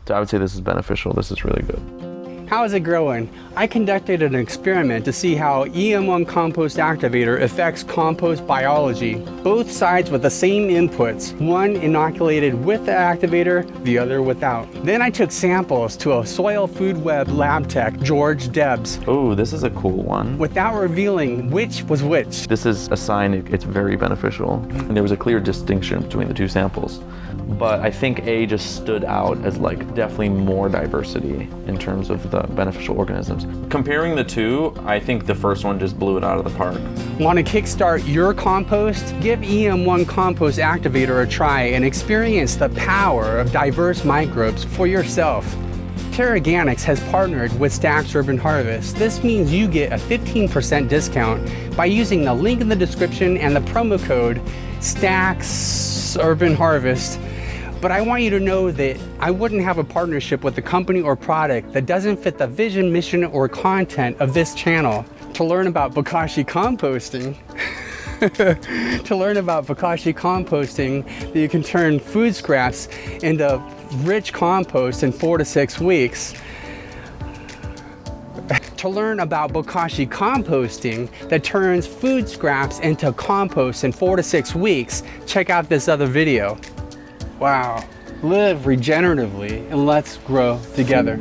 So I would say this is beneficial. This is really good. How is it growing? I conducted an experiment to see how EM1 Compost Activator affects compost biology. Both sides with the same inputs, one inoculated with the activator, the other without. Then I took samples to a soil food web lab tech, George Debs. Oh, this is a cool one. Without revealing which was which. This is a sign it's very beneficial. And there was a clear distinction between the two samples. But I think A just stood out as like definitely more diversity in terms of the beneficial organisms. Comparing the two, I think the first one just blew it out of the park. Want to kickstart your compost? Give EM1 Compost Activator a try and experience the power of diverse microbes for yourself. Terraganics has partnered with Stax Urban Harvest. This means you get a 15% discount by using the link in the description and the promo code Stax Urban Harvest. But I want you to know that I wouldn't have a partnership with a company or product that doesn't fit the vision, mission, or content of this channel. To learn about bokashi composting, that you can turn food scraps into rich compost in 4 to 6 weeks. To learn about bokashi composting that turns food scraps into compost in 4 to 6 weeks, check out this other video. Wow, live regeneratively and let's grow together.